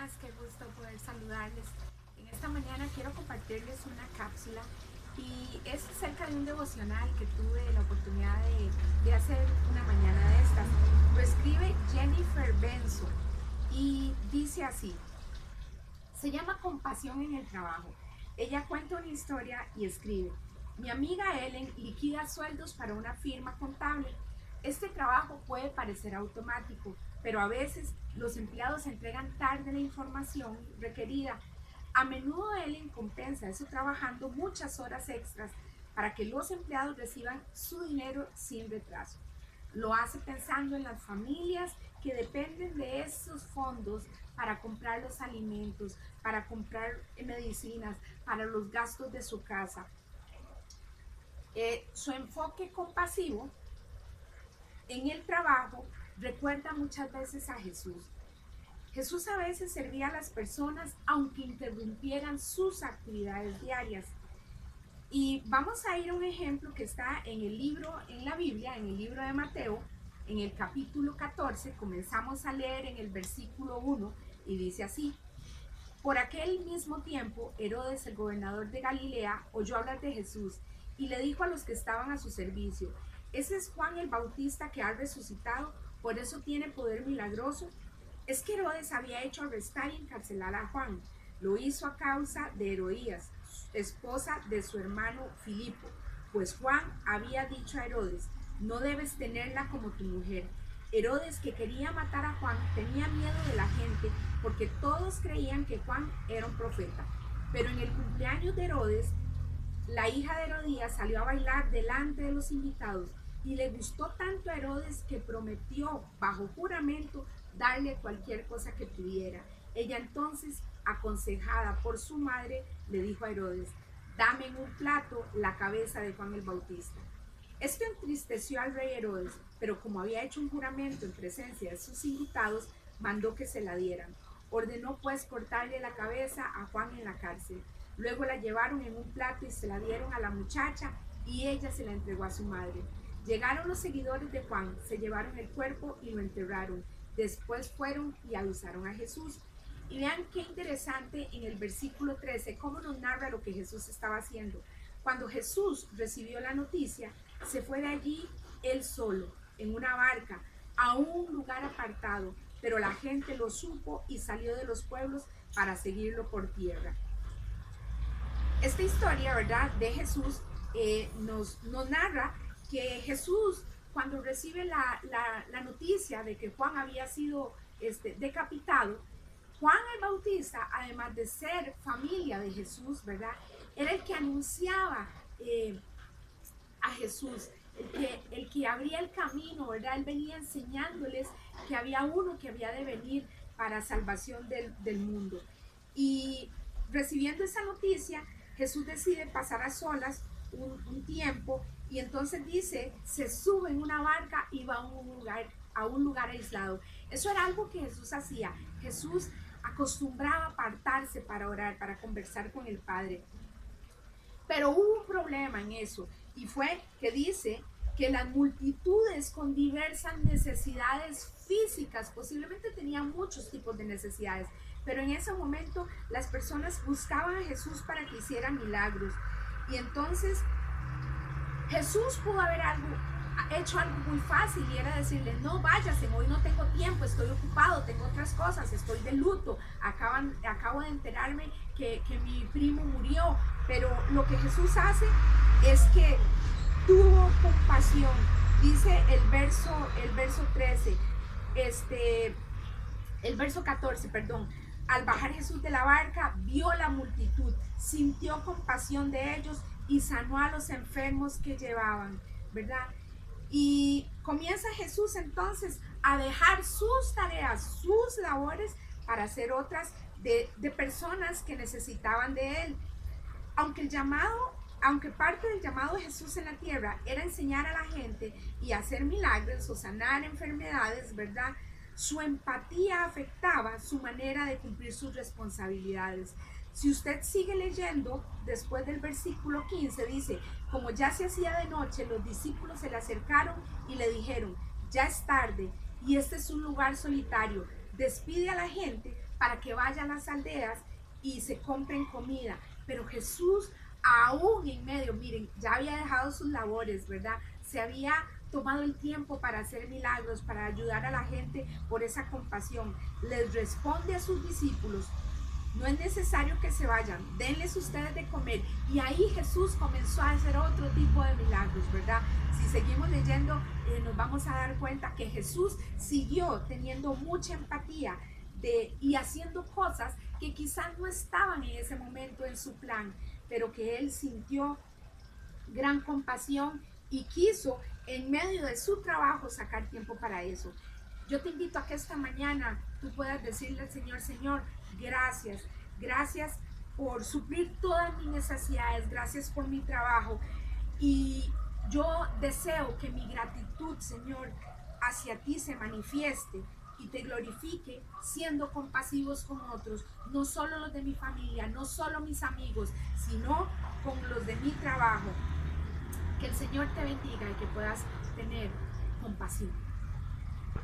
días, qué gusto poder saludarles. En esta mañana quiero compartirles una cápsula y es acerca de un devocional que tuve la oportunidad de hacer una mañana de estas. Lo escribe Jennifer Benson y dice así, se llama Compasión en el trabajo. Ella cuenta una historia y escribe, mi amiga Ellen liquida sueldos para una firma contable. Este trabajo puede parecer automático, pero a veces los empleados entregan tarde la información requerida. A menudo Ellen compensa eso trabajando muchas horas extras para que los empleados reciban su dinero sin retraso. Lo hace pensando en las familias que dependen de esos fondos para comprar los alimentos, para comprar medicinas, para los gastos de su casa. Su enfoque compasivo en el trabajo recuerda muchas veces a Jesús. Jesús a veces servía a las personas aunque interrumpieran sus actividades diarias. Y vamos a ir a un ejemplo que está en el libro, en la Biblia, en el libro de Mateo, en el capítulo 14, comenzamos a leer en el versículo 1 y dice así, por aquel mismo tiempo, Herodes, el gobernador de Galilea, oyó hablar de Jesús y le dijo a los que estaban a su servicio, ese es Juan el Bautista que ha resucitado, por eso tiene poder milagroso. Es que Herodes había hecho arrestar y encarcelar a Juan. Lo hizo a causa de Herodías, esposa de su hermano Filipo, pues Juan había dicho a Herodes, no debes tenerla como tu mujer. Herodes, que quería matar a Juan, tenía miedo de la gente porque todos creían que Juan era un profeta. Pero en el cumpleaños de Herodes, la hija de Herodías salió a bailar delante de los invitados y le gustó tanto a Herodes que prometió bajo juramento darle cualquier cosa que pudiera. Ella entonces, aconsejada por su madre, le dijo a Herodes, dame en un plato la cabeza de Juan el Bautista. Esto entristeció al rey Herodes, pero como había hecho un juramento en presencia de sus invitados, mandó que se la dieran. Ordenó pues cortarle la cabeza a Juan en la cárcel. Luego la llevaron en un plato y se la dieron a la muchacha y ella se la entregó a su madre. Llegaron los seguidores de Juan, se llevaron el cuerpo y lo enterraron. Después fueron y avisaron a Jesús. Y vean qué interesante en el versículo 13, cómo nos narra lo que Jesús estaba haciendo. Cuando Jesús recibió la noticia, se fue de allí él solo, en una barca, a un lugar apartado, pero la gente lo supo y salió de los pueblos para seguirlo por tierra. Esta historia, ¿verdad?, de Jesús nos narra que Jesús, cuando recibe la noticia de que Juan había sido decapitado, Juan el Bautista, además de ser familia de Jesús, ¿verdad?, era el que anunciaba a Jesús, el que abría el camino, ¿verdad? Él venía enseñándoles que había uno que había de venir para salvación del mundo. Y recibiendo esa noticia, Jesús decide pasar a solas un tiempo y entonces dice, se sube en una barca y va a un lugar aislado. Eso era algo que Jesús hacía. Jesús acostumbraba a apartarse para orar, para conversar con el Padre. Pero hubo un problema en eso y fue que dice que las multitudes con diversas necesidades físicas, posiblemente tenían muchos tipos de necesidades, pero en ese momento las personas buscaban a Jesús para que hiciera milagros. Y entonces Jesús pudo haber hecho algo muy fácil y era decirle, no, váyase, hoy no tengo tiempo, estoy ocupado, tengo otras cosas, estoy de luto, acabo de enterarme que mi primo murió. Pero lo que Jesús hace es que tuvo compasión. Dice el verso 13, el verso 14, perdón. Al bajar Jesús de la barca, vio la multitud, sintió compasión de ellos y sanó a los enfermos que llevaban, ¿verdad? Y comienza Jesús entonces a dejar sus tareas, sus labores para hacer otras de personas que necesitaban de él. Aunque parte del llamado de Jesús en la tierra era enseñar a la gente y hacer milagros o sanar enfermedades, ¿verdad?, su empatía afectaba su manera de cumplir sus responsabilidades. Si usted sigue leyendo, después del versículo 15 dice, como ya se hacía de noche, los discípulos se le acercaron y le dijeron, ya es tarde y este es un lugar solitario, despide a la gente para que vayan a las aldeas y se compren comida. Pero Jesús, aún en medio, miren, ya había dejado sus labores, ¿verdad? Se había tomado el tiempo para hacer milagros, para ayudar a la gente por esa compasión. Les responde a sus discípulos: no es necesario que se vayan, denles ustedes de comer. Y ahí Jesús comenzó a hacer otro tipo de milagros, ¿verdad? Si seguimos leyendo, nos vamos a dar cuenta que Jesús siguió teniendo mucha empatía y haciendo cosas que quizás no estaban en ese momento en su plan, pero que él sintió gran compasión y quiso en medio de su trabajo sacar tiempo para eso. Yo te invito a que esta mañana tú puedas decirle al Señor: Señor, gracias, gracias por suplir todas mis necesidades, gracias por mi trabajo. Y yo deseo que mi gratitud, Señor, hacia ti se manifieste y te glorifique siendo compasivos con otros, no solo los de mi familia, no solo mis amigos, sino con los de mi trabajo. Que el Señor te bendiga y que puedas tener compasión.